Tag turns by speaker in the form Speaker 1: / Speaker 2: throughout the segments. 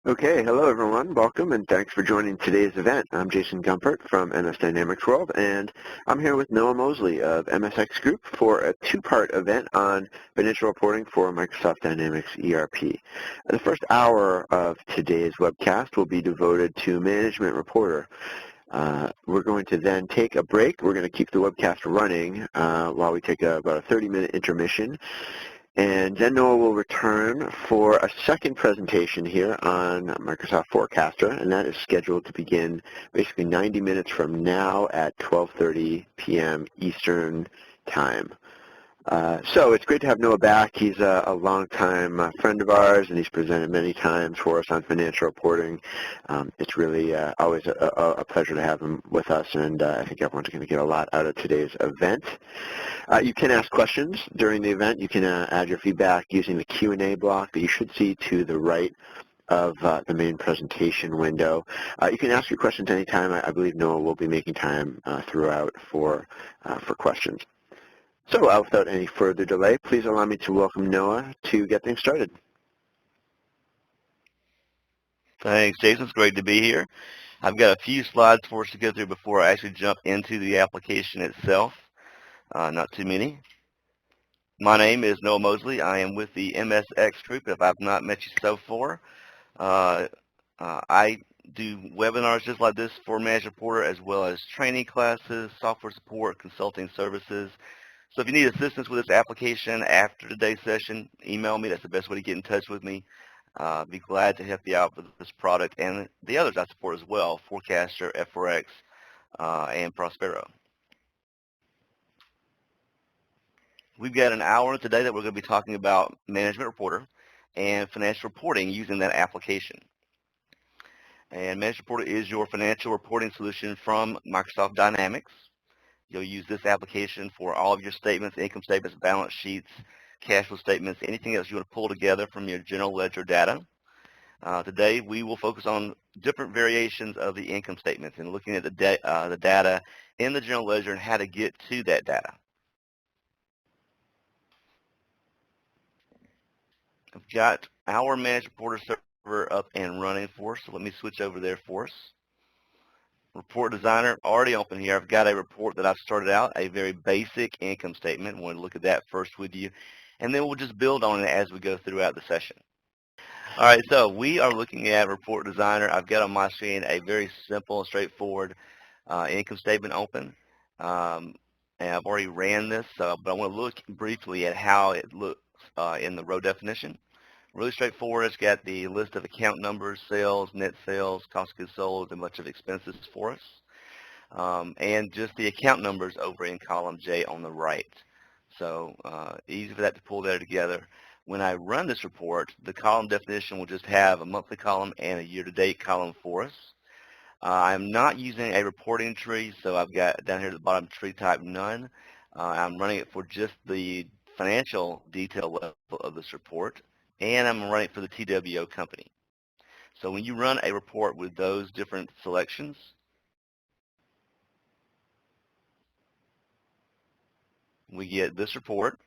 Speaker 1: Okay, hello everyone. Welcome and thanks for joining today's event. I'm Jason Gumpert from MS Dynamics World, and I'm here with Noah Mosley of MSX Group for a two-part event on financial reporting for Microsoft Dynamics ERP. The first hour of today's webcast will be devoted to Management Reporter. We're going to then take a break. We're going to keep the webcast running while we take about a 30-minute intermission. And then Noah will return for a second presentation here on Microsoft Forecaster, and that is scheduled to begin basically 90 minutes from now at 12:30 p.m. Eastern Time. So it's great to have Noah back. He's a longtime friend of ours, and he's presented many times for us on financial reporting. It's really always a pleasure to have him with us, and I think everyone's going to get a lot out of today's event. You can ask questions during the event. You can add your feedback using the Q&A block that you should see to the right of the main presentation window. You can ask your questions anytime. I believe Noah will be making time throughout for questions. So without any further delay, please allow me to welcome Noah to get things started.
Speaker 2: Thanks, Jason. It's great to be here. I've got a few slides for us to go through before I actually jump into the application itself. Not too many. My name is Noah Mosley. I am with the MSX Group. If I've not met you so far, uh, I do webinars just like this for Management Reporter, as well as training classes, software support, consulting services. So if you need assistance with this application after today's session, email me. That's the best way to get in touch with me. Be glad to help you out with this product and the others I support as well, Forecaster, F4X, and Prospero. We've got an hour today that we're going to be talking about Management Reporter and financial reporting using that application. And Management Reporter is your financial reporting solution from Microsoft Dynamics. You'll use this application for all of your statements, income statements, balance sheets, cash flow statements, anything else you want to pull together from your general ledger data. Today, we will focus on different variations of the income statements and looking at the data in the general ledger and how to get to that data. I've got our Management Reporter server up and running for us, so let me switch over there for us. Report Designer already open here. I've got a report that I've started out, a very basic income statement. I want to look at that first with you, and then we'll just build on it as we go throughout the session. All right, so we are looking at Report Designer. I've got on my screen a very simple and straightforward income statement open. And I've already ran this, but I want to look briefly at how it looks in the row definition. Really straightforward. It's got the list of account numbers, sales, net sales, cost of goods sold, and a bunch of expenses for us. And just the account numbers over in column J on the right. So easy for that to pull that together. When I run this report, the column definition will just have a monthly column and a year-to-date column for us. I'm not using a reporting tree, so I've got down here at the bottom tree type none. I'm running it for just the financial detail level of this report, and I'm running it for the TWO company. So when you run a report with those different selections, we get this report.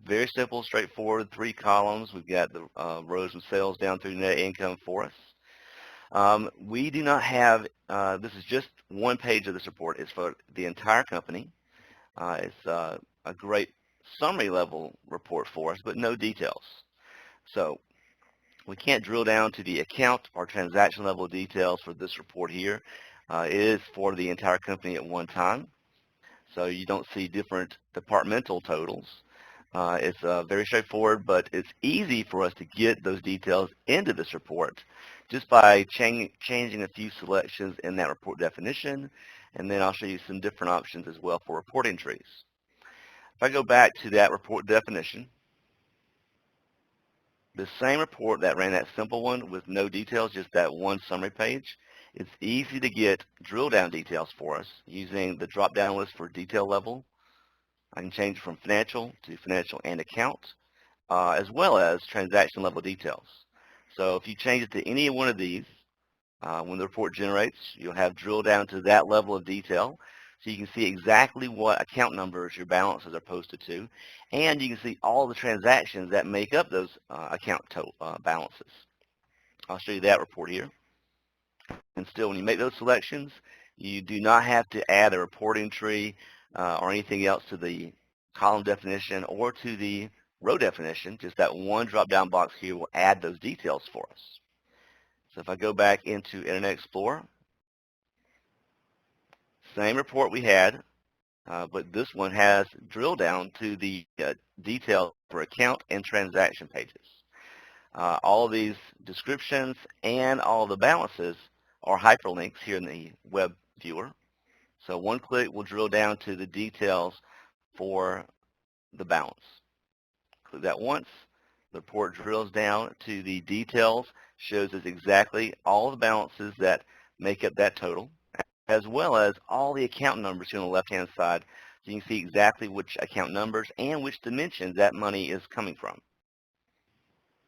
Speaker 2: Very simple, straightforward, 3 columns. We've got the rows of sales down through net income for us. We do not have, this is just one page of this report. It's for the entire company. It's a great summary level report for us, but no details. So we can't drill down to the account or transaction level details for this report here. It is for the entire company at one time. So you don't see different departmental totals. It's very straightforward, but it's easy for us to get those details into this report just by changing a few selections in that report definition, and then I'll show you some different options as well for reporting trees. If I go back to that report definition, the same report that ran that simple one with no details, just that one summary page, it's easy to get drill down details for us using the drop down list for detail level. I can change from financial to financial and account, as well as transaction level details. So if you change it to any one of these, when the report generates, you'll have drill down to that level of detail. So you can see exactly what account numbers your balances are posted to, and you can see all the transactions that make up those account balances. I'll show you that report here. And still, when you make those selections, you do not have to add a reporting tree or anything else to the column definition or to the row definition. Just that one drop-down box here will add those details for us. So if I go back into Internet Explorer, same report we had, but this one has drill down to the detail for account and transaction pages. All of these descriptions and all of the balances are hyperlinks here in the web viewer. So one click will drill down to the details for the balance. Click that once. The report drills down to the details, shows us exactly all the balances that make up that total, as well as all the account numbers here on the left-hand side. So you can see exactly which account numbers and which dimensions that money is coming from.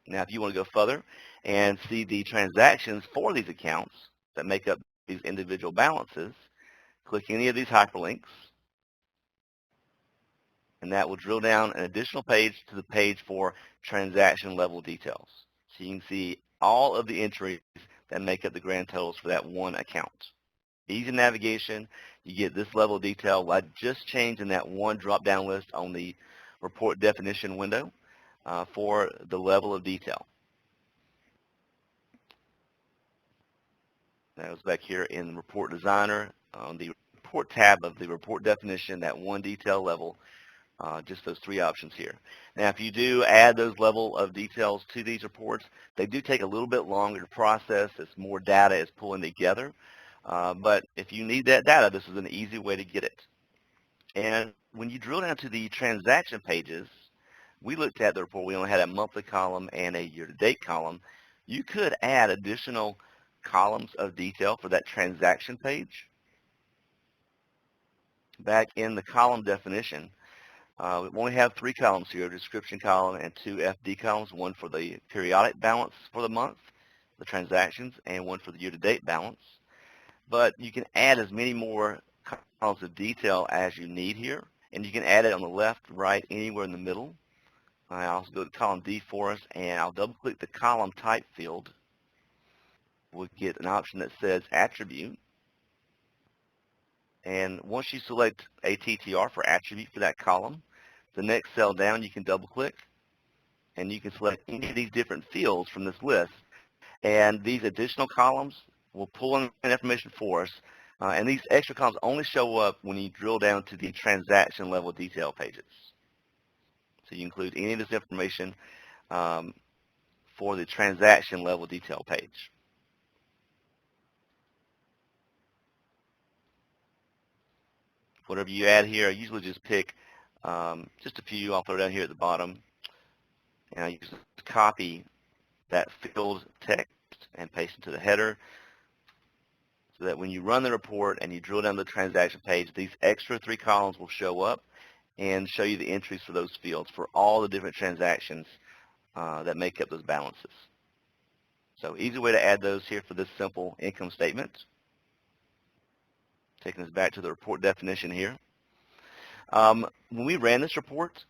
Speaker 2: Now, if you want to go further and see the transactions for these accounts that make up these individual balances, click any of these hyperlinks, and that will drill down an additional page to the page for transaction level details. So you can see all of the entries that make up the grand totals for that one account. Easy navigation. You get this level of detail by just changing that one drop-down list on the report definition window for the level of detail. That was back here in the Report Designer on the Report tab of the report definition, that one detail level, just those three options here. Now, if you do add those level of details to these reports, they do take a little bit longer to process as more data is pulling together. But if you need that data, this is an easy way to get it. And when you drill down to the transaction pages, we looked at the report. We only had a monthly column and a year-to-date column. You could add additional columns of detail for that transaction page. Back in the column definition, we only have three columns here, a description column and two FD columns, one for the periodic balance for the month, the transactions, and one for the year-to-date balance. But you can add as many more columns of detail as you need here, and you can add it on the left, right, anywhere in the middle. I also go to column D for us, and I'll double-click the column type field. We'll get an option that says attribute. And once you select ATTR for attribute for that column, the next cell down you can double-click, and you can select any of these different fields from this list. And these additional columns will pull in information for us. And these extra columns only show up when you drill down to the transaction level detail pages. So you include any of this information for the transaction level detail page. Whatever you add here, I usually just pick just a few. I'll throw down here at the bottom. And I usually copy that field text and paste into the header so that when you run the report and you drill down the transaction page, these extra three columns will show up and show you the entries for those fields for all the different transactions that make up those balances. So easy way to add those here for this simple income statement. Taking us back to the report definition here. When we ran this report,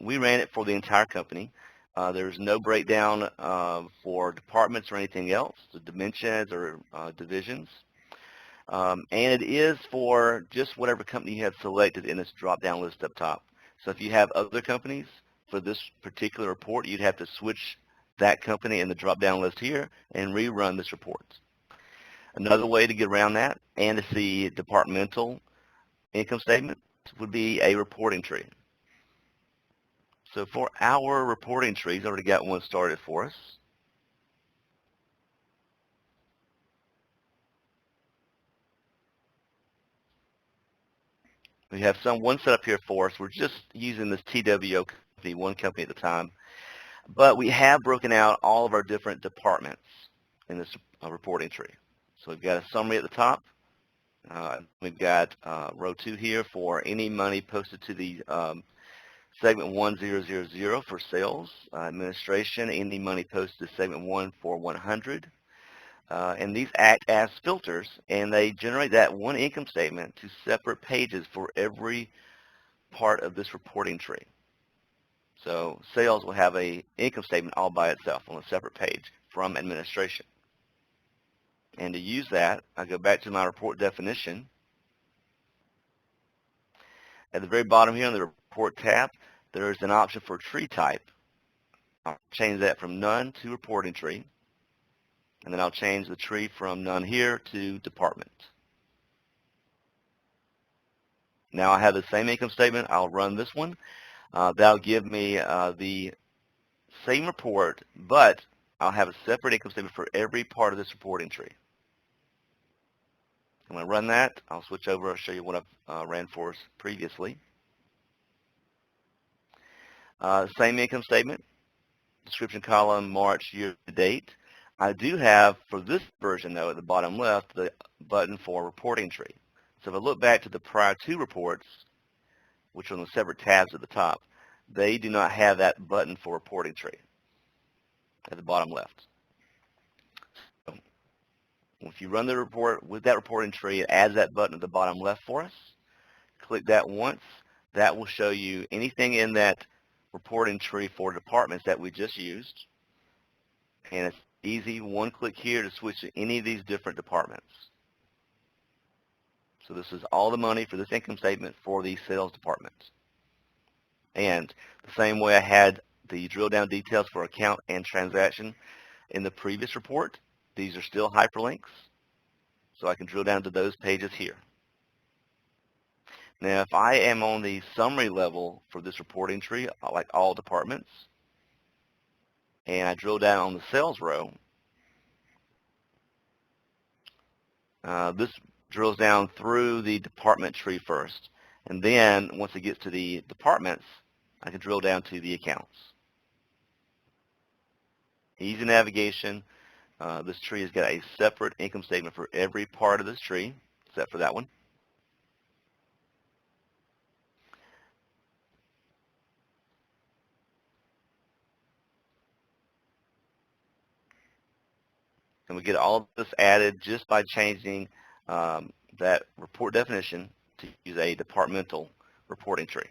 Speaker 2: we ran it for the entire company. There's no breakdown for departments or anything else, the dimensions or divisions. And it is for just whatever company you have selected in this drop-down list up top. So if you have other companies for this particular report, you'd have to switch that company in the drop-down list here and rerun this report. Another way to get around that and to see departmental income statement would be a reporting tree. So for our reporting trees, I already got one started for us. We have one set up here for us. We're just using this TWO company, one company at a time. But we have broken out all of our different departments in this reporting tree. So we've got a summary at the top. We've got row 2 here for any money posted to the segment 1000 for sales. Administration, any money posted to segment 1 for 100. And these act as filters, and they generate that one income statement to separate pages for every part of this reporting tree. So sales will have an income statement all by itself on a separate page from administration. And to use that, I go back to my report definition. At the very bottom here on the report tab, there's an option for tree type. I'll change that from none to reporting tree. And then I'll change the tree from none here to department. Now I have the same income statement. I'll run this one. That'll give me the same report, but I'll have a separate income statement for every part of this reporting tree. I'm going to run that. I'll switch over. I'll show you what I've ran for us previously. Same income statement, description column, March year to date. I do have, for this version though, at the bottom left, the button for reporting tree. So if I look back to the prior two reports, which are on the separate tabs at the top, they do not have that button for reporting tree at the bottom left. So if you run the report with that reporting tree, it adds that button at the bottom left for us. Click that once. That will show you anything in that reporting tree for departments that we just used. And it's easy, one click here to switch to any of these different departments. So this is all the money for this income statement for the sales department. And the same way I had the drill down details for account and transaction in the previous report, these are still hyperlinks. So I can drill down to those pages here. Now if I am on the summary level for this reporting tree, like all departments, and I drill down on the sales row, this drills down through the department tree first. And then once it gets to the departments, I can drill down to the accounts. Easy navigation. This tree has got a separate income statement for every part of this tree, except for that one. And we get all of this added just by changing that report definition to use a departmental reporting tree.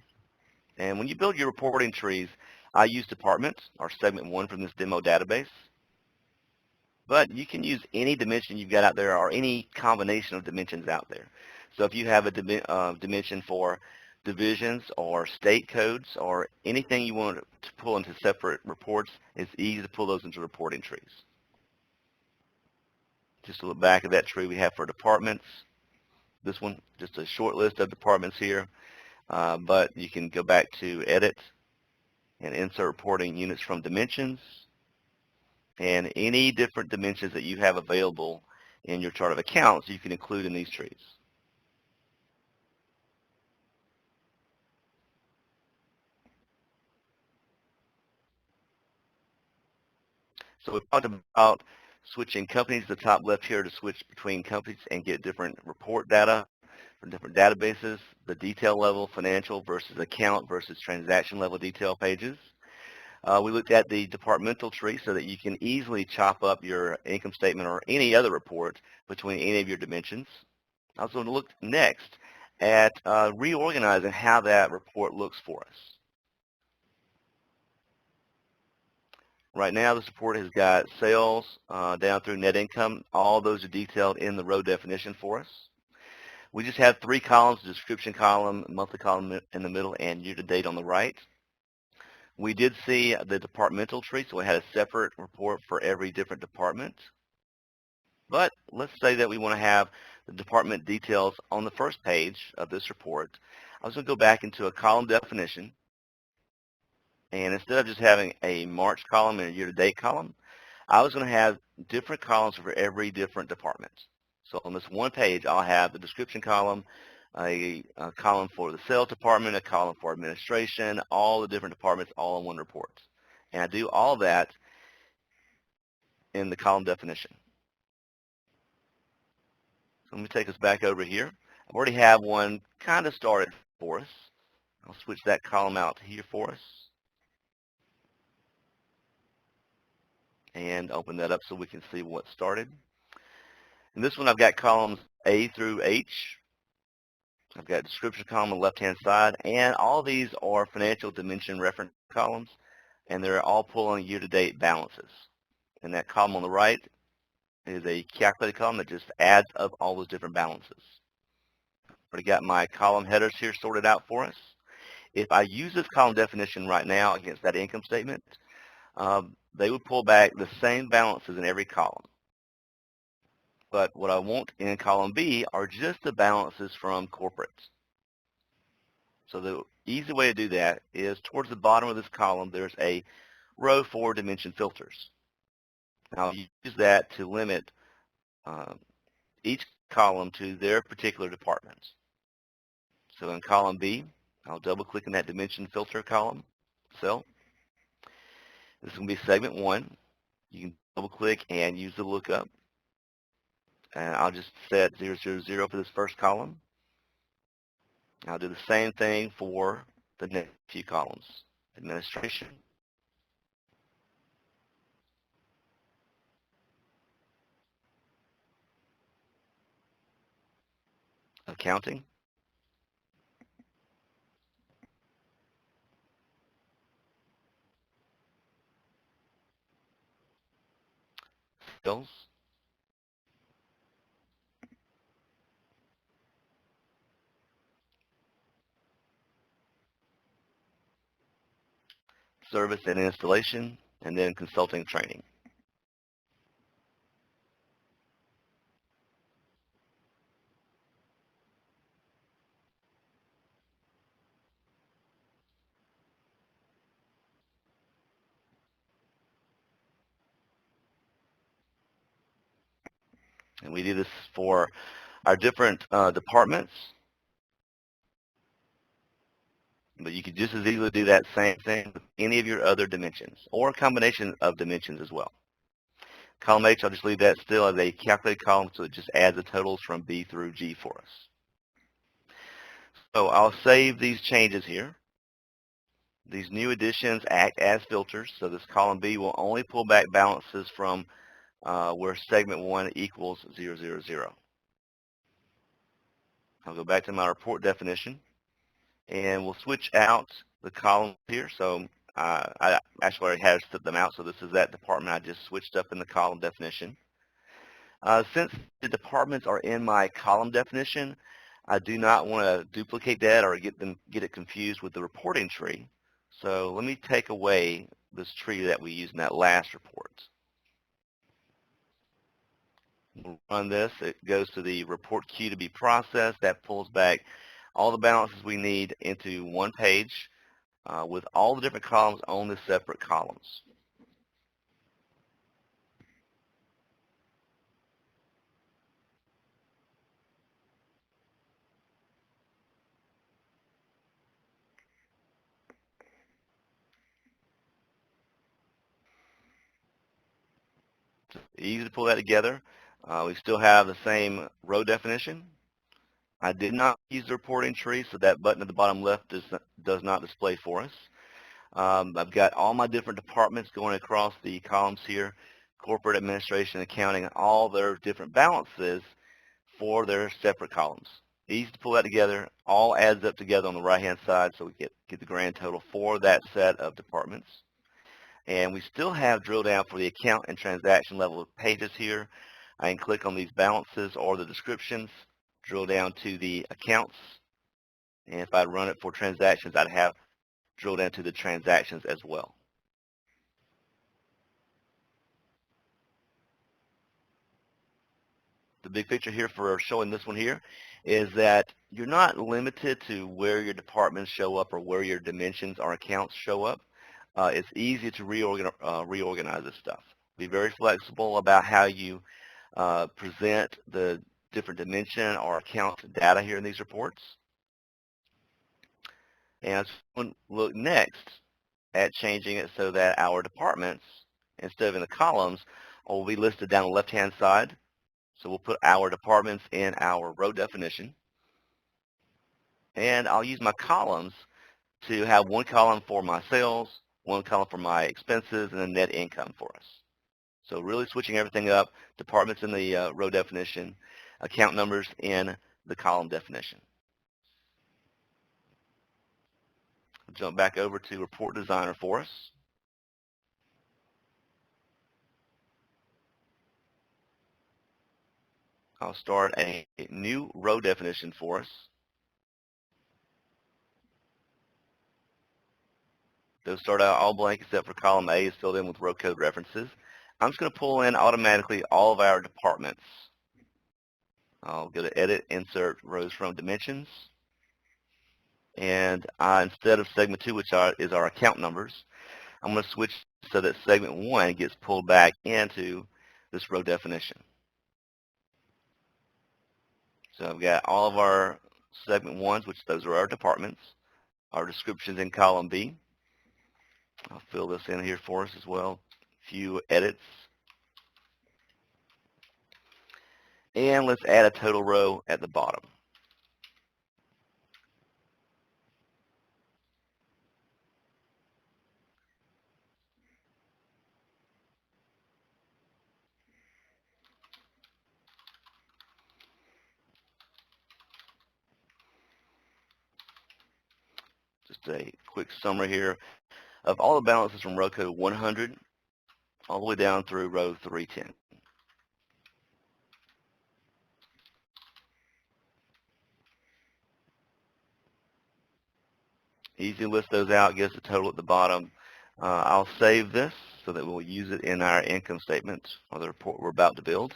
Speaker 2: And when you build your reporting trees, I use department or segment 1 from this demo database. But you can use any dimension you've got out there or any combination of dimensions out there. So if you have a dimension for divisions or state codes or anything you want to pull into separate reports, it's easy to pull those into reporting trees. Just to look back at that tree we have for departments. This one, just a short list of departments here, but you can go back to edit and insert reporting units from dimensions and any different dimensions that you have available in your chart of accounts you can include in these trees. So we talked about switching companies to the top left here to switch between companies and get different report data from different databases, the detail level, financial versus account versus transaction level detail pages. We looked at the departmental tree so that you can easily chop up your income statement or any other report between any of your dimensions. I was going to look next at reorganizing how that report looks for us. Right now, this report has got sales down through net income. All those are detailed in the row definition for us. We just have 3 columns, the description column, monthly column in the middle, and year-to-date on the right. We did see the departmental tree, so we had a separate report for every different department. But let's say that we want to have the department details on the first page of this report. I was going to go back into a column definition. And instead of just having a March column and a year-to-date column, I was going to have different columns for every different department. So on this one page, I'll have the description column, a column for the sales department, a column for administration, all the different departments all in one report. And I do all that in the column definition. So let me take us back over here. I already have one kind of started for us. I'll switch that column out here for us. And open that up so we can see what started. In this one, I've got columns A through H. I've got description column on the left-hand side, and all these are financial dimension reference columns, and they're all pulling year-to-date balances. And that column on the right is a calculated column that just adds up all those different balances. Already got my column headers here sorted out for us. If I use this column definition right now against that income statement, they would pull back the same balances in every column. But what I want in column B are just the balances from corporate. So the easy way to do that is towards the bottom of this column, there's a row for dimension filters. Now I'll use that to limit each column to their particular departments. So in column B, I'll double click in that dimension filter column cell. This is going to be segment 1. You can double click and use the lookup. And I'll just set 000 for this first column. I'll do the same thing for the next few columns. Administration, accounting, sales, service and installation, and then consulting training. And we do this for our different departments. But you could just as easily do that same thing with any of your other dimensions, or a combination of dimensions as well. Column H, I'll just leave that still as a calculated column, so it just adds the totals from B through G for us. So I'll save these changes here. These new additions act as filters, so this column B will only pull back balances from where segment 1 equals 000. I'll go back to my report definition, and we'll switch out the columns here. So I actually already have set them out, so this is that department I just switched up in the column definition. Since the departments are in my column definition, I do not want to duplicate that or get it confused with the reporting tree. So let me take away this tree that we used in that last report. We'll run this. It goes to the report queue to be processed. That pulls back all the balances we need into one page with all the different columns on the separate columns. Easy to pull that together. We still have the same row definition. I did not use the reporting tree, so that button at the bottom left does not display for us. I've got all my different departments going across the columns here, corporate administration, accounting, all their different balances for their separate columns. Easy to pull that together, all adds up together on the right-hand side, so we get the grand total for that set of departments. And we still have drill down for the account and transaction level pages here. I can click on these balances or the descriptions, drill down to the accounts, and if I run it for transactions, I'd have drill down to the transactions as well. The big picture here for showing this one here is that you're not limited to where your departments show up or where your dimensions or accounts show up. It's easy to reorganize this stuff. Be very flexible about how you present the different dimension or account data here in these reports. And let's look next at changing it so that our departments, instead of in the columns, will be listed down the left-hand side. So we'll put our departments in our row definition. And I'll use my columns to have one column for my sales, one column for my expenses, and then net income for us. So really switching everything up, departments in the row definition, account numbers in the column definition. I'll jump back over to Report Designer for us. I'll start a new row definition for us. They'll start out all blank except for column A is filled in with row code references. I'm just going to pull in automatically all of our departments. I'll go to Edit, Insert Rows from Dimensions. And instead of segment 2, which is our account numbers, I'm going to switch so that segment 1 gets pulled back into this row definition. So I've got all of our segment 1s, which those are our departments, our descriptions in column B. I'll fill this in here for us as well. A few edits. And let's add a total row at the bottom. Just a quick summary here of all the balances from row code 100 all the way down through row 310. Easy to list those out, get us a total at the bottom. I'll save this so that we'll use it in our income statement or the report we're about to build.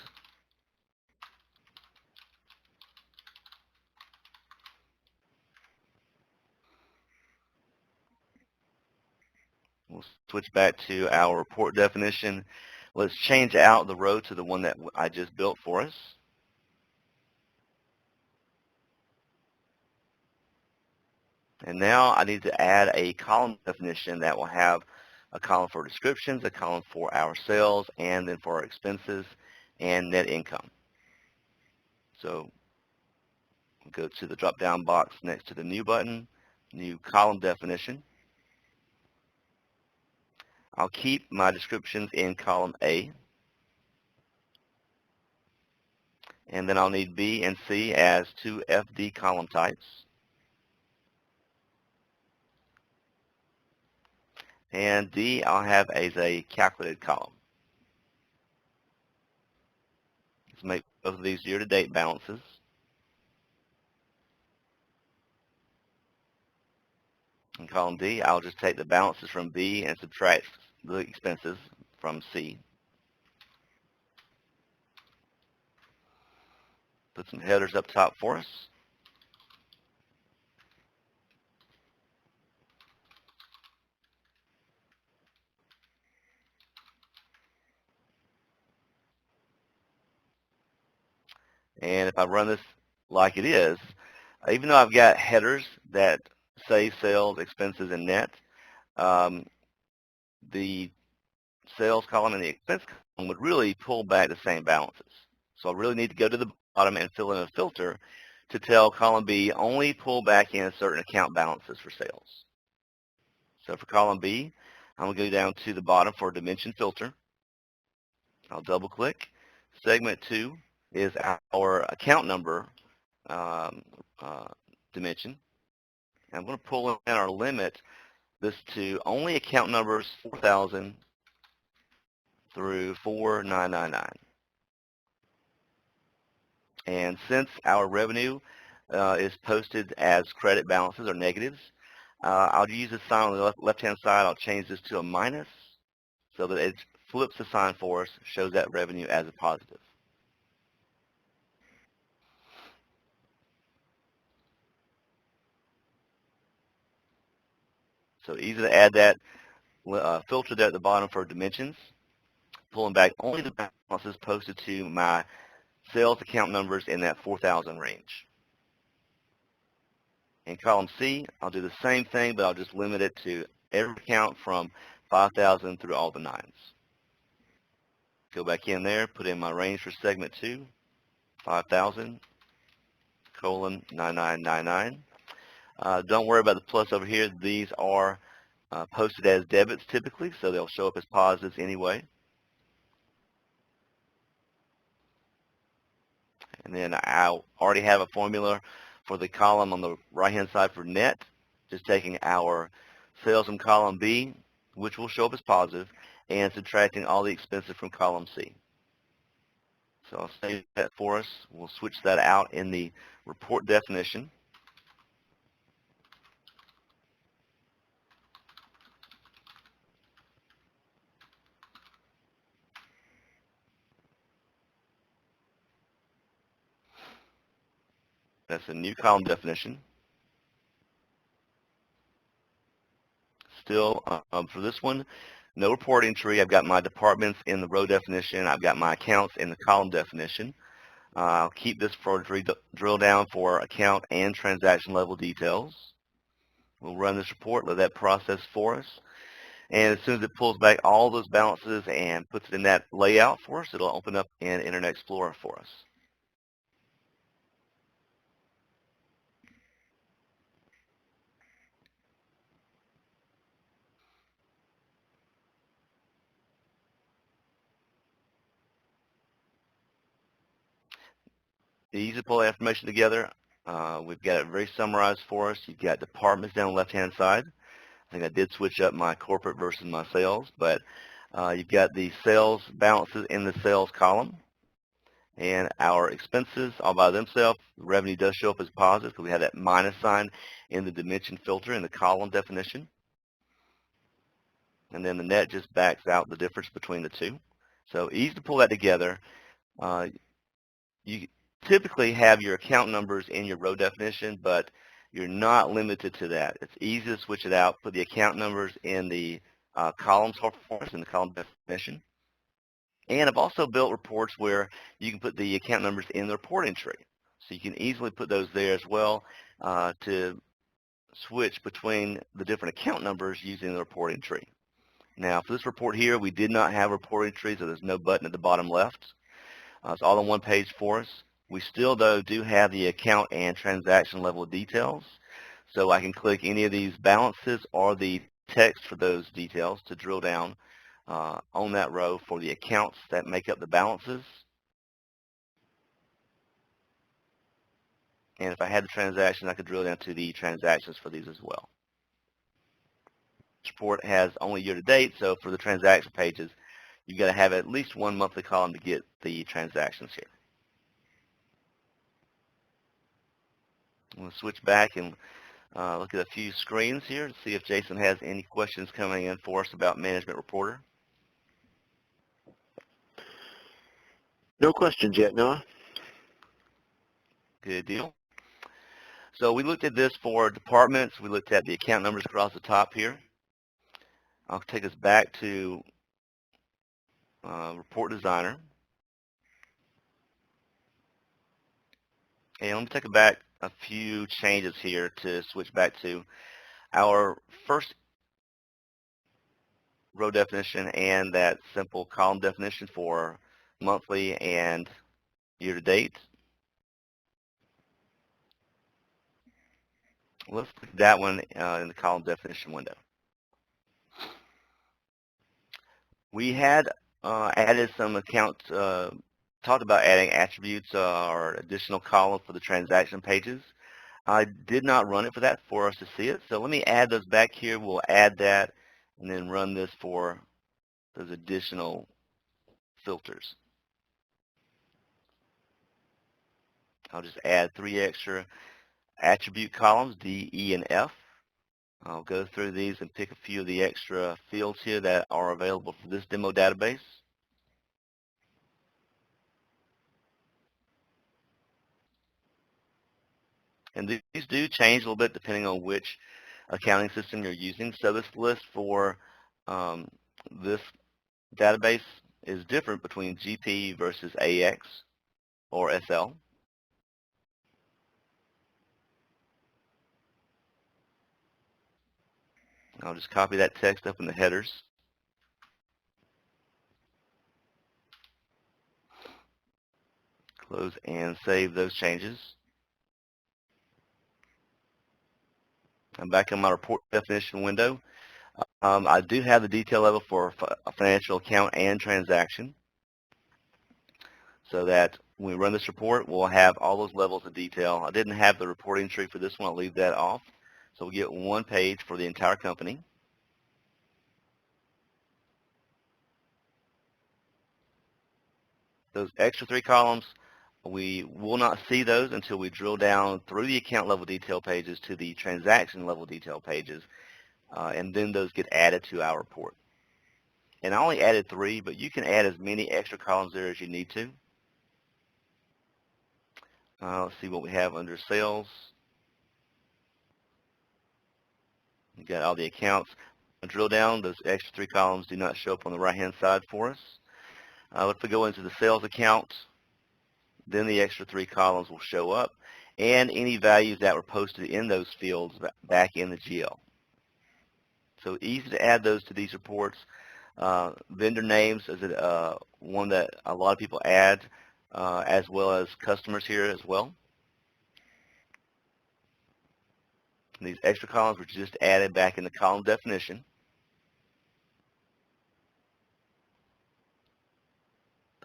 Speaker 2: We'll switch back to our report definition. Let's change out the row to the one that I just built for us. And now I need to add a column definition that will have a column for descriptions, a column for our sales, and then for our expenses and net income. So we'll go to the drop-down box next to the New button, New Column Definition. I'll keep my descriptions in column A. And then I'll need B and C as two FD column types. And D I'll have as a calculated column. Let's make both of these year-to-date balances. In column D, I'll just take the balances from B and subtract the expenses from C. Put some headers up top for us. And if I run this like it is, even though I've got headers that say sales, expenses, and net, the sales column and the expense column would really pull back the same balances. So I really need to go to the bottom and fill in a filter to tell column B only pull back in certain account balances for sales. So for column B, I'm going to go down to the bottom for dimension filter. I'll double click. Segment 2 is our account number dimension. I'm going to pull in our limit this to only account numbers 4,000 through 4,999. And since our revenue is posted as credit balances or negatives, I'll use the sign on the left-hand side. I'll change this to a minus so that it flips the sign for us, shows that revenue as a positive. So easy to add that filter there at the bottom for dimensions, pulling back only the balances posted to my sales account numbers in that 4,000 range. In column C, I'll do the same thing, but I'll just limit it to every account from 5,000 through all the nines. Go back in there, put in my range for segment 2, 5,000, colon, 9999. Don't worry about the plus over here. These are posted as debits typically, so they'll show up as positives anyway. And then I already have a formula for the column on the right-hand side for net, just taking our sales from column B, which will show up as positive, and subtracting all the expenses from column C. So I'll save that for us. We'll switch that out in the report definition. That's a new column definition. Still, for this one, no reporting tree. I've got my departments in the row definition. I've got my accounts in the column definition. I'll keep this for drill down for account and transaction level details. We'll run this report, let that process for us. And as soon as it pulls back all those balances and puts it in that layout for us, it'll open up in Internet Explorer for us. Easy to pull that information together. We've got it very summarized for us. You've got departments down the left-hand side. I think I did switch up my corporate versus my sales, but you've got the sales balances in the sales column. And our expenses all by themselves, revenue does show up as positive because we have that minus sign in the dimension filter in the column definition. And then the net just backs out the difference between the two. So easy to pull that together. You typically have your account numbers in your row definition, but you're not limited to that. It's easy to switch it out, put the account numbers in the columns for us in the column definition. And I've also built reports where you can put the account numbers in the reporting tree. So you can easily put those there as well to switch between the different account numbers using the reporting tree. Now, for this report here, we did not have a reporting tree, so there's no button at the bottom left. It's all on one page for us. We still, though, do have the account and transaction level details. So I can click any of these balances or the text for those details to drill down on that row for the accounts that make up the balances. And if I had the transactions, I could drill down to the transactions for these as well. This report has only year-to-date, so for the transaction pages, you've got to have at least one monthly column to get the transactions here. I'm going to switch back and look at a few screens here to see if Jason has any questions coming in for us about Management Reporter.
Speaker 1: No questions yet, Noah.
Speaker 2: Good deal. So we looked at this for departments. We looked at the account numbers across the top here. I'll take us back to Report Designer. And let me take it back a few changes here to switch back to our first row definition and that simple column definition for monthly and year-to-date. Let's look at that one in the column definition window. We had added some accounts, talked about adding attributes or additional columns for the transaction pages. I did not run it for that for us to see it, so let me add those back here. We'll add that and then run this for those additional filters. I'll just add 3 extra attribute columns, D, E, and F. I'll go through these and pick a few of the extra fields here that are available for this demo database. And these do change a little bit depending on which accounting system you're using. So this list for this database is different between GP versus AX or SL. I'll just copy that text up in the headers. Close and save those changes. I'm back in my report definition window. I do have the detail level for a financial account and transaction, so that when we run this report, we'll have all those levels of detail. I didn't have the reporting tree for this one. I'll leave that off. So we'll get one page for the entire company. Those extra 3 columns, we will not see those until we drill down through the account level detail pages to the transaction level detail pages, and then those get added to our report. And I only added 3, but you can add as many extra columns there as you need to. Let's see what we have under sales. You got all the accounts. Drill down, those extra 3 columns do not show up on the right-hand side for us. If we go into the sales account, then the extra 3 columns will show up, and any values that were posted in those fields back in the GL. So easy to add those to these reports. Vendor names is one that a lot of people add, as well as customers here as well. And these extra columns were just added back in the column definition.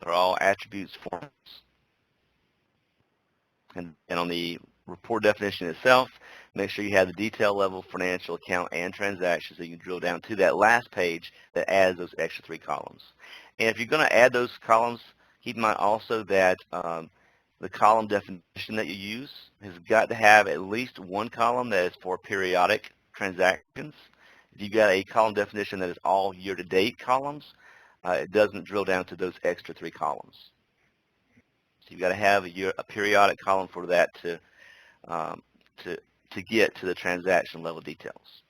Speaker 2: They're all attributes forms. And on the report definition itself, make sure you have the detail level financial account and transactions so you can drill down to that last page that adds those extra 3 columns. And if you're going to add those columns, keep in mind also that the column definition that you use has got to have at least one column that is for periodic transactions. If you've got a column definition that is all year-to-date columns, it doesn't drill down to those extra 3 columns. So you've got to have a periodic column for that to get to the transaction level details.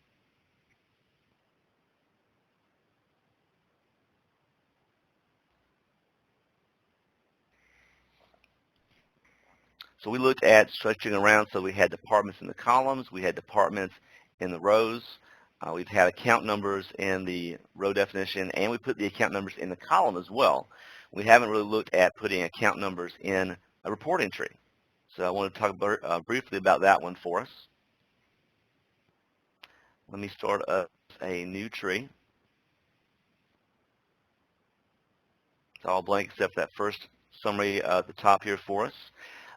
Speaker 2: So we looked at structuring around, so we had departments in the columns, we had departments in the rows, we've had account numbers in the row definition, and we put the account numbers in the column as well. We haven't really looked at putting account numbers in a reporting tree. So I want to talk briefly about that one for us. Let me start a new tree. It's all blank except that first summary at the top here for us.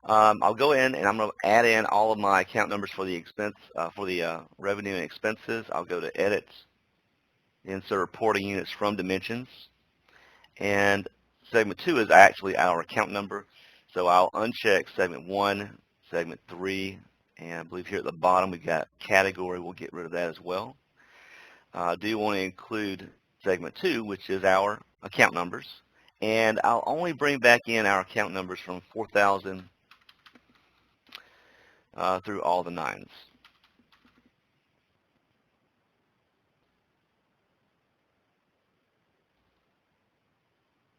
Speaker 2: I'll go in and I'm going to add in all of my account numbers for the expense, for the revenue and expenses. I'll go to Edit, Insert Reporting Units from Dimensions, and Segment 2 is actually our account number. So I'll uncheck Segment 1, Segment 3, and I believe here at the bottom we've got Category. We'll get rid of that as well. I do want to include Segment 2, which is our account numbers, and I'll only bring back in our account numbers from 4,000 through all the 9s.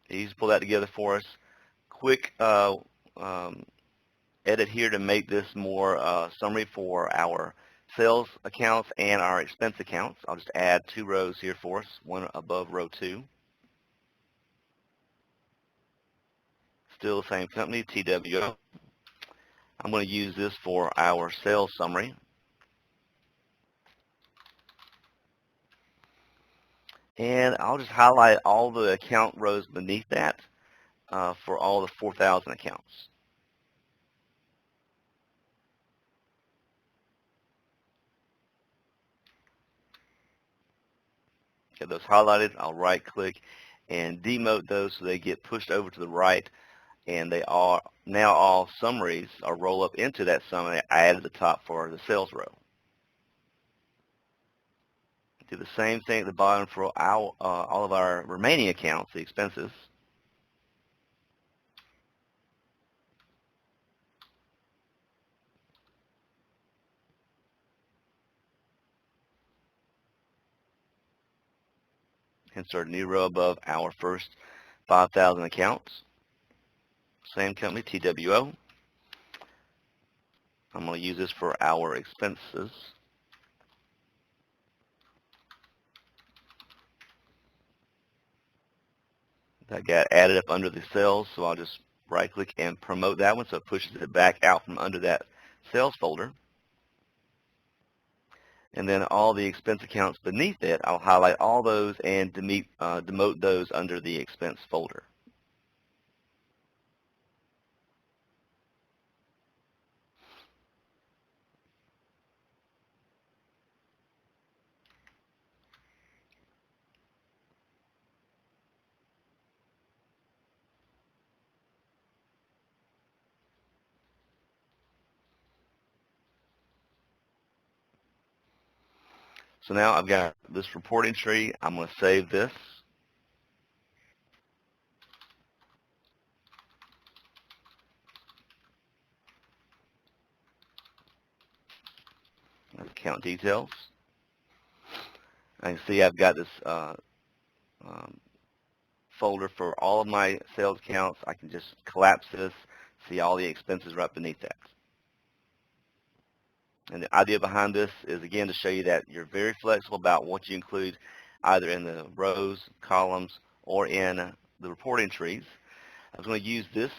Speaker 2: Easy to pull that together for us. Quick edit here to make this more summary for our sales accounts and our expense accounts. I'll just add 2 rows here for us, one above row 2. Still the same company, TWO. I'm going to use this for our sales summary. And I'll just highlight all the account rows beneath that for all the 4,000 accounts. Get those highlighted. I'll right-click and demote those so they get pushed over to the right, and they are now all summaries or roll up into that summary I added at the top for the sales row. Do the same thing at the bottom for all of our remaining accounts, the expenses. Insert a new row above our first 5,000 accounts. Same company, TWO. I'm going to use this for our expenses. That got added up under the sales, so I'll just right-click and promote that one so it pushes it back out from under that sales folder. And then all the expense accounts beneath it, I'll highlight all those and demote those under the expense folder. So now I've got this reporting tree. I'm going to save this. Account details. I can see I've got this folder for all of my sales accounts. I can just collapse this, see all the expenses right beneath that. And the idea behind this is, again, to show you that you're very flexible about what you include either in the rows, columns, or in the reporting trees. I was going to use this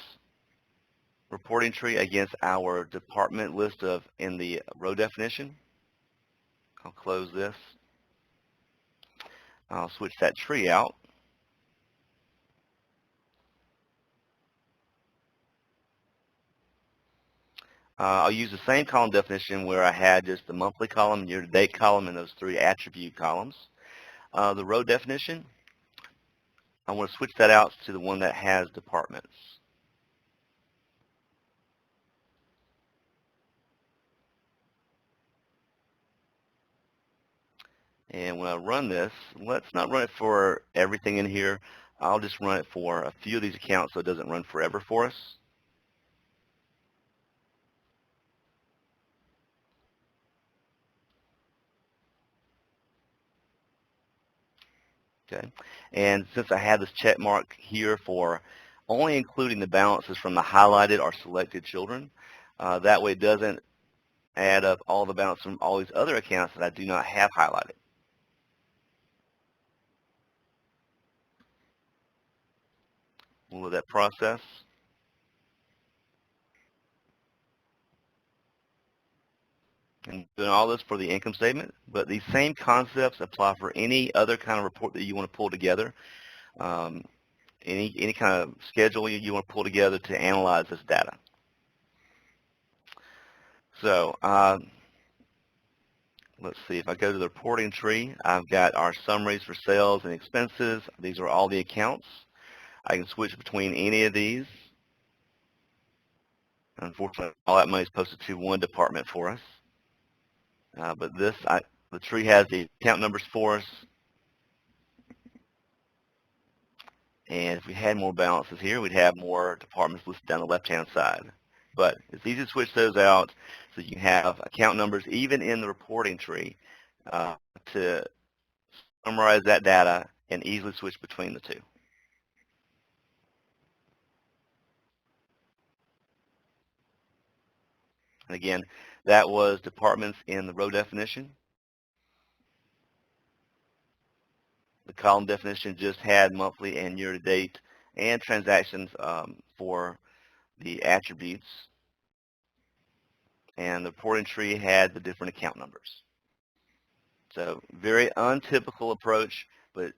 Speaker 2: reporting tree against our department list in the row definition. I'll close this. I'll switch that tree out. I'll use the same column definition where I had just the monthly column, year-to-date column, and those 3 attribute columns. The row definition, I want to switch that out to the one that has departments. And when I run this, let's not run it for everything in here. I'll just run it for a few of these accounts so it doesn't run forever for us. Okay, and since I have this check mark here for only including the balances from the highlighted or selected children, that way it doesn't add up all the balance from all these other accounts that I do not have highlighted. We'll let that process. And doing all this for the income statement, but these same concepts apply for any other kind of report that you want to pull together. Any kind of schedule you want to pull together to analyze this data. So let's see, if I go to the reporting tree, I've got our summaries for sales and expenses. These are all the accounts. I can switch between any of these. Unfortunately, all that money is posted to one department for us. But the tree has the account numbers for us. And if we had more balances here, we'd have more departments listed down the left-hand side. But it's easy to switch those out so you can have account numbers even in the reporting tree to summarize that data and easily switch between the two. And again, that was departments in the row definition. The column definition just had monthly and year-to-date and transactions for the attributes. And the reporting tree had the different account numbers. So very untypical approach, but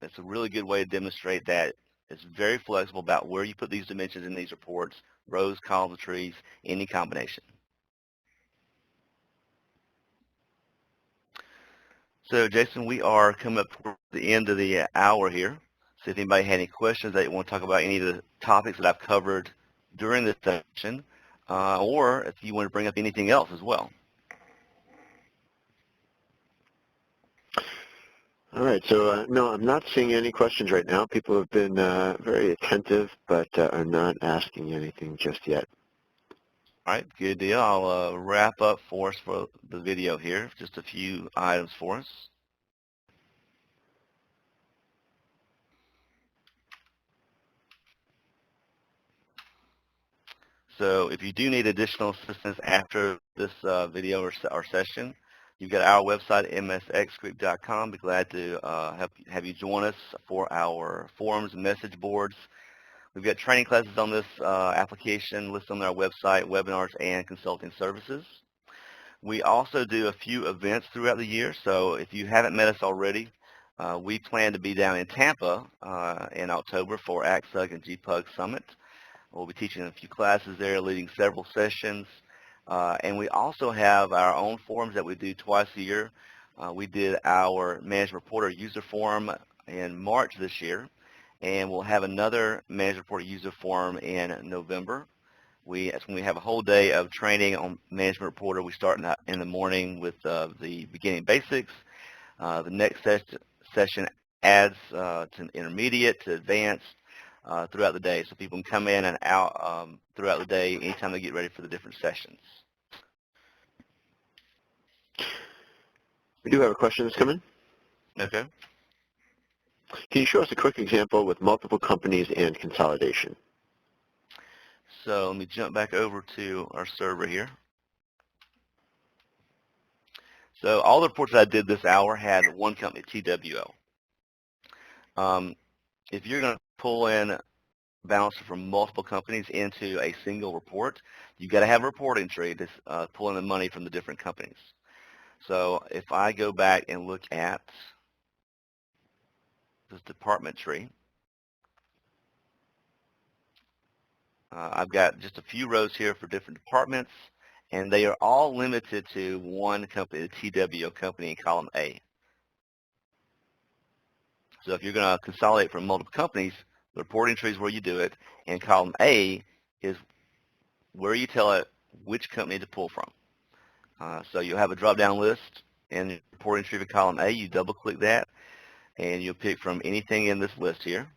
Speaker 2: it's a really good way to demonstrate that it's very flexible about where you put these dimensions in these reports, rows, columns, trees, any combination. So Jason, we are coming up toward the end of the hour here. So if anybody had any questions that you want to talk about any of the topics that I've covered during this session, or if you want to bring up anything else as well.
Speaker 1: All right, so no, I'm not seeing any questions right now. People have been very attentive, but are not asking anything just yet.
Speaker 2: All right, good deal. I'll wrap up for us for the video here. Just a few items for us. So if you do need additional assistance after this video or session, you've got our website, msxgroup.com. Be glad to have you join us for our forums and message boards. We've got training classes on this application listed on our website, webinars and consulting services. We also do a few events throughout the year, so if you haven't met us already, we plan to be down in Tampa in October for ACSUG and GPUG Summit. We'll be teaching a few classes there, leading several sessions. And we also have our own forums that we do twice a year. We did our Management Reporter user forum in March this year, and we'll have another Management Reporter user forum in November. That's when we have a whole day of training on Management Reporter. We start in the morning with the beginning basics, The next session adds to intermediate to advanced throughout the day, so people can come in and out throughout the day anytime they get ready for the different sessions.
Speaker 1: We do have a question that's come in.
Speaker 2: Okay.
Speaker 1: Can you show us a quick example with multiple companies and consolidation?
Speaker 2: So let me jump back over to our server here. So all the reports that I did this hour had one company, TWO. If you're going to pull in balances from multiple companies into a single report, you've got to have a reporting tree to pull in the money from the different companies. So if I go back and look at this department tree, I've got just a few rows here for different departments, and they are all limited to one company, the TWO company in column A. So if you're going to consolidate from multiple companies, the reporting tree is where you do it, and column A is where you tell it which company to pull from. So you'll have a drop-down list in the reporting tree for column A. You double-click that, and you'll pick from anything in this list here.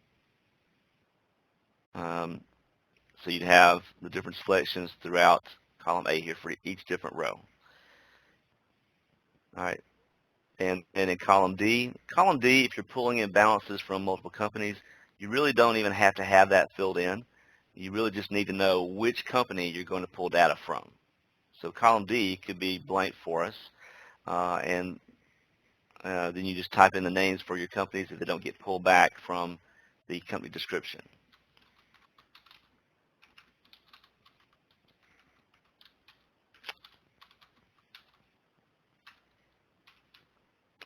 Speaker 2: So you'd have the different selections throughout column A here for each different row. All right. And in column D, if you're pulling in balances from multiple companies, you really don't even have to have that filled in. You really just need to know which company you're going to pull data from. So column D could be blank for us, and then you just type in the names for your companies if they don't get pulled back from the company description.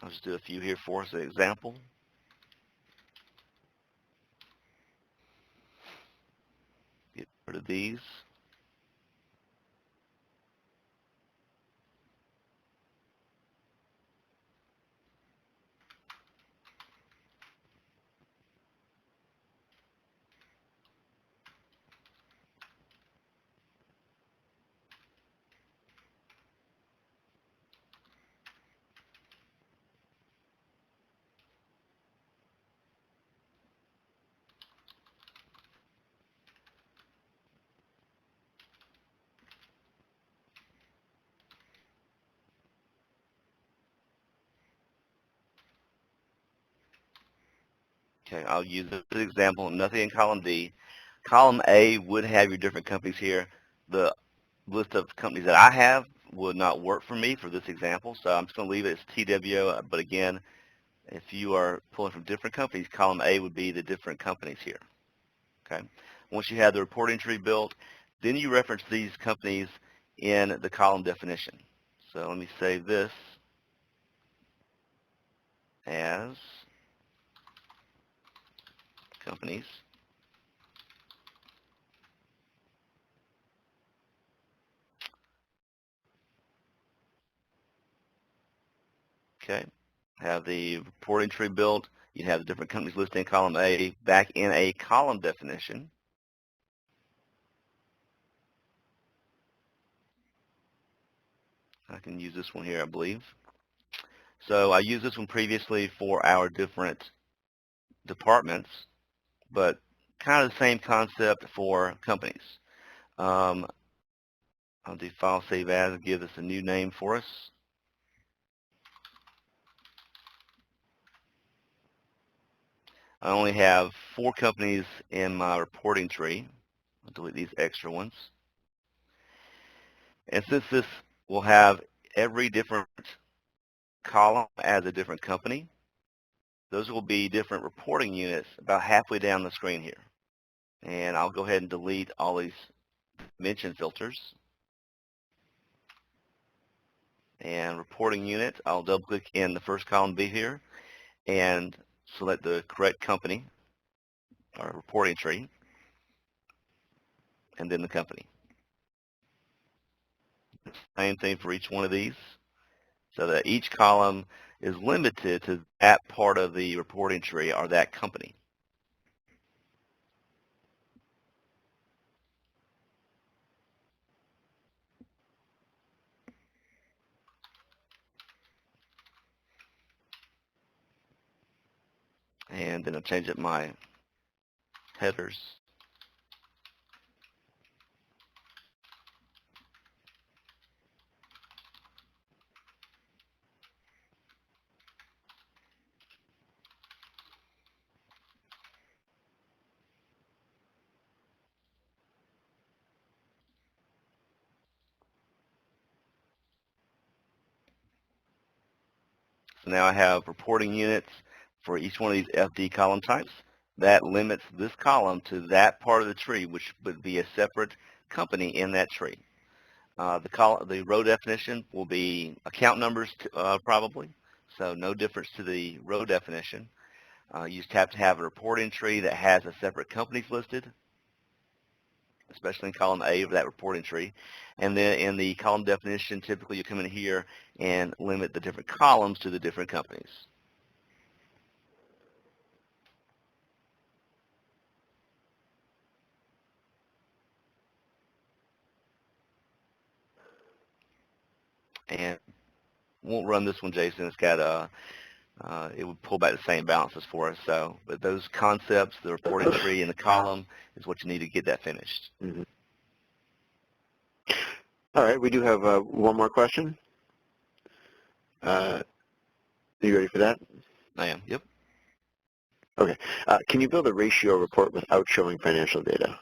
Speaker 2: I'll just do a few here for us as an example. Get rid of these. Okay, I'll use this example, nothing in column D. Column A would have your different companies here. The list of companies that I have would not work for me for this example, so I'm just going to leave it as TWO, but again, if you are pulling from different companies, column A would be the different companies here. Okay. Once you have the reporting tree built, then you reference these companies in the column definition. So let me save this as companies. Okay. Have the reporting tree built. You have the different companies listed in column A back in a column definition. I can use this one here, I believe. So I used this one previously for our different departments, but kind of the same concept for companies. I'll do file save as and give this a new name for us. I only have 4 companies in my reporting tree. I'll delete these extra ones. And since this will have every different column as a different company, those will be different reporting units about halfway down the screen here. And I'll go ahead and delete all these mention filters. And reporting unit, I'll double click in the first column B here and select the correct company or reporting tree and then the company. Same thing for each one of these, so that each column is limited to that part of the reporting tree or that company. And then I'll change up my headers. So now I have reporting units for each one of these FD column types. That limits this column to that part of the tree, which would be a separate company in that tree. The row definition will be account numbers probably, so no difference to the row definition. You just have to have a reporting tree that has a separate companies listed, especially in column A of that reporting tree. And then in the column definition, typically you come in here and limit the different columns to the different companies. And won't run this one, Jason. It's got it would pull back the same balances for us. So, but those concepts, the reporting tree and the column, is what you need to get that finished.
Speaker 1: Mm-hmm. All right, we do have one more question. Are you ready for that?
Speaker 2: I am. Yep.
Speaker 1: Okay. Can you build a ratio report without showing financial data?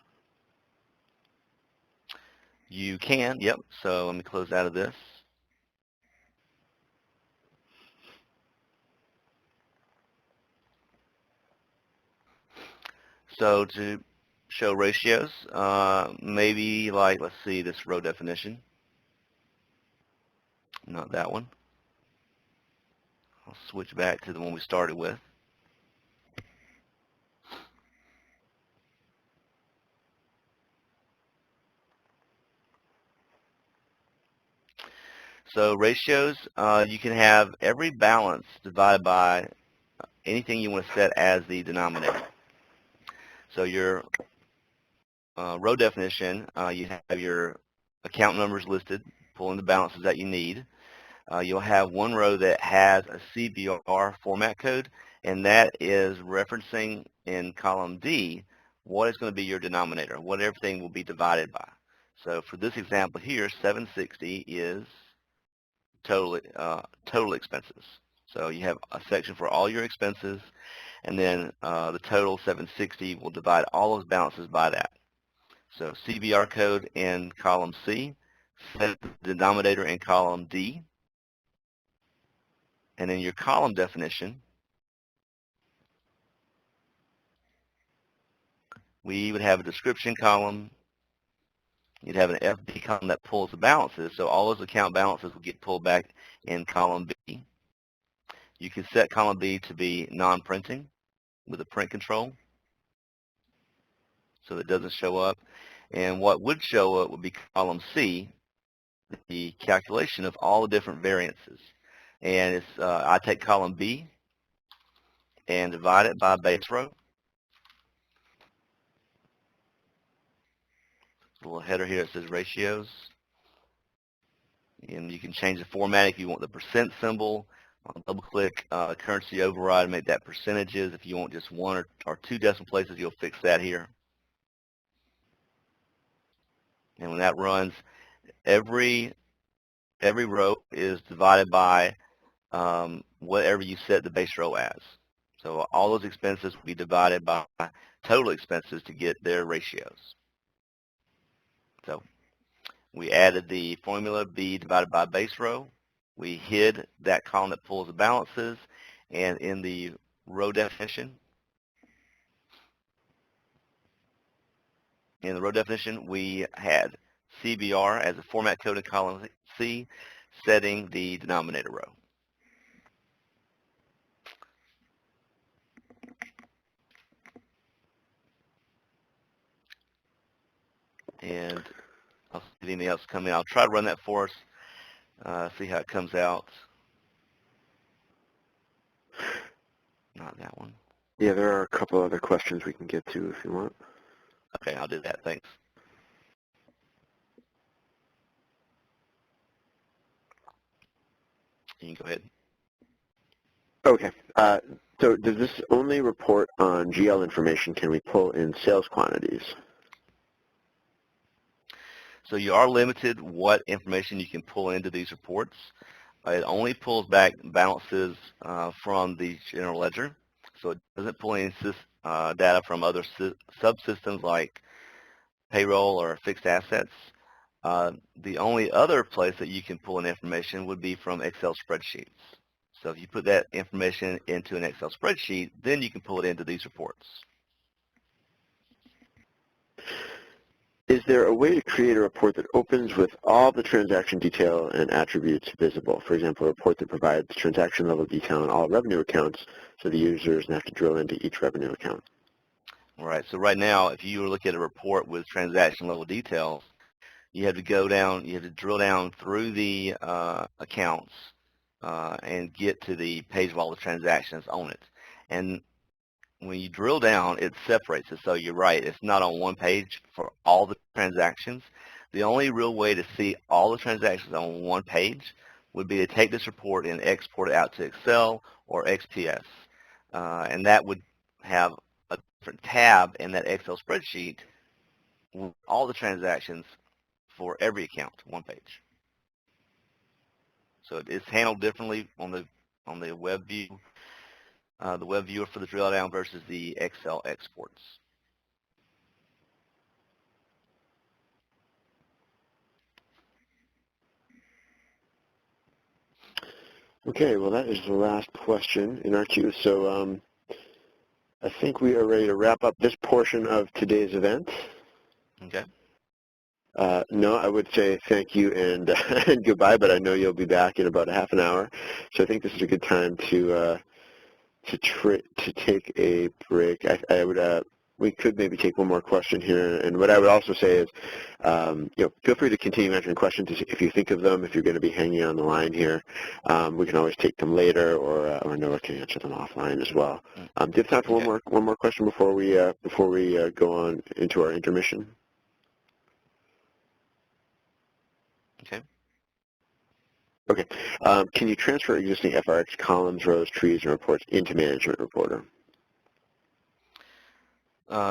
Speaker 2: You can. Yep. So let me close out of this. So to show ratios, maybe like, let's see, this row definition. Not that one. I'll switch back to the one we started with. So ratios, you can have every balance divided by anything you want to set as the denominator. So your row definition, you have your account numbers listed, pulling the balances that you need. You'll have one row that has a CBR format code, and that is referencing in column D what is going to be your denominator, what everything will be divided by. So for this example here, 760 is total expenses. So you have a section for all your expenses, and then the total 760 will divide all those balances by that. So CBR code in column C, set the denominator in column D, and in your column definition, we would have a description column. You'd have an FD column that pulls the balances, so all those account balances will get pulled back in column B. You can set column B to be non-printing with a print control, so it doesn't show up. And what would show up would be column C, the calculation of all the different variances. And it's I take column B and divide it by base row. A little header here that says ratios. And you can change the format if you want the percent symbol. I'll double click currency override and make that percentages. If you want just one or two decimal places, you'll fix that here. And when that runs, every row is divided by whatever you set the base row as. So all those expenses will be divided by total expenses to get their ratios. So we added the formula B divided by base row. We hid that column that pulls the balances, and in the row definition, we had CBR as a format code in column C, setting the denominator row. And I'll see if anything else come in. I'll try to run that for us, see how it comes out. Not that one.
Speaker 1: Yeah, there are a couple other questions we can get to if you want.
Speaker 2: Okay, I'll do that. Thanks. You can go ahead.
Speaker 1: Okay. So does this only report on GL information? Can we pull in sales quantities?
Speaker 2: So you are limited what information you can pull into these reports. It only pulls back balances from the general ledger, so it doesn't pull any data from other subsystems like payroll or fixed assets. The only other place that you can pull in information would be from Excel spreadsheets. So if you put that information into an Excel spreadsheet, then you can pull it into these reports.
Speaker 1: Is there a way to create a report that opens with all the transaction detail and attributes visible? For example, a report that provides transaction level detail on all revenue accounts so the user doesn't have to drill into each revenue account.
Speaker 2: All right, so right now, if you were looking at a report with transaction level details, you have to go down, you have to drill down through the accounts and get to the page of all the transactions on it. And when you drill down, it separates it. So you're right, it's not on one page for all the transactions. The only real way to see all the transactions on one page would be to take this report and export it out to Excel or XPS. And that would have a different tab in that Excel spreadsheet with all the transactions for every account, one page. So it's handled differently on the web view, the web viewer for the drill down versus the Excel exports.
Speaker 1: Okay, well that is the last question in our queue. So I think we are ready to wrap up this portion of today's event.
Speaker 2: Okay.
Speaker 1: No, I would say thank you and, and goodbye, but I know you'll be back in about a half an hour. So I think this is a good time to take a break. I would we could maybe take one more question here, and what I would also say is, feel free to continue answering questions if you think of them. If you're going to be hanging on the line here, we can always take them later, or Noah can answer them offline as well. Do you have time for one more question before we go on into our intermission?
Speaker 2: Okay.
Speaker 1: Okay. Can you transfer existing FRX columns, rows, trees, and reports into Management Reporter?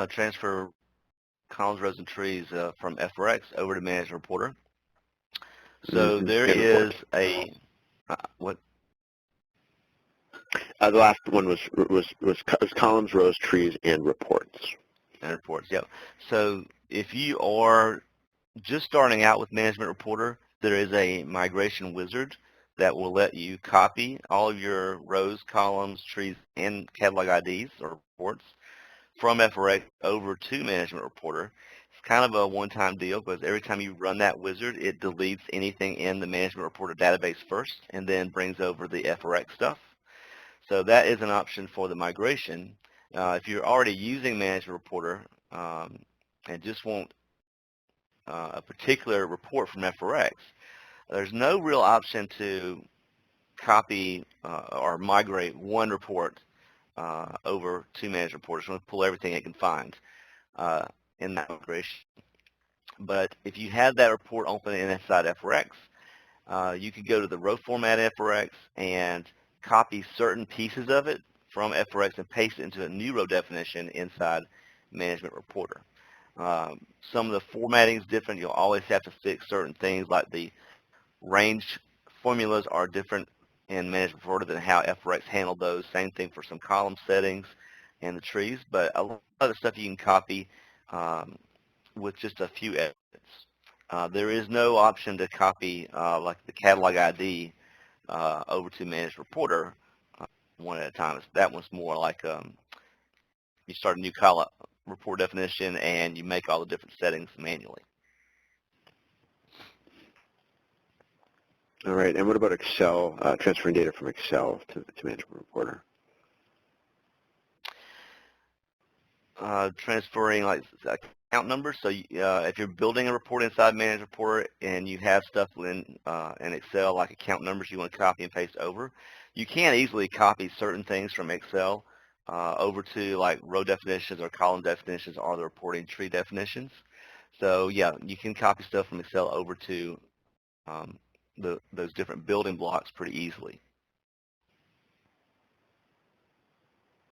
Speaker 2: Transfer columns, rows, and trees from FRX over to Management Reporter. So there is a what?
Speaker 1: The last one was columns, rows, trees, and reports.
Speaker 2: And reports, yep. So if you are just starting out with Management Reporter, there is a migration wizard that will let you copy all of your rows, columns, trees, and catalog IDs or reports from FRX over to Management Reporter. It's kind of a one-time deal because every time you run that wizard, it deletes anything in the Management Reporter database first and then brings over the FRX stuff. So that is an option for the migration. If you're already using Management Reporter and just want a particular report from FRX, there's no real option to copy or migrate one report over to Management Reporter. It's going to pull everything it can find in that migration. But if you have that report open inside FRX, you could go to the row format FRX and copy certain pieces of it from FRX and paste it into a new row definition inside Management Reporter. Some of the formatting is different. You'll always have to fix certain things like the range formulas are different in Management Reporter than how FRX handled those. Same thing for some column settings and the trees, but a lot of the stuff you can copy with just a few edits. There is no option to copy like the catalog ID over to Management Reporter one at a time. That one's more like you start a new column report definition and you make all the different settings manually.
Speaker 1: All right, and what about Excel, transferring data from Excel to Management Reporter?
Speaker 2: Transferring like account numbers. So if you're building a report inside Management Reporter and you have stuff in Excel like account numbers you want to copy and paste over, you can easily copy certain things from Excel over to like row definitions or column definitions or the reporting tree definitions. So yeah, you can copy stuff from Excel over to those different building blocks pretty easily.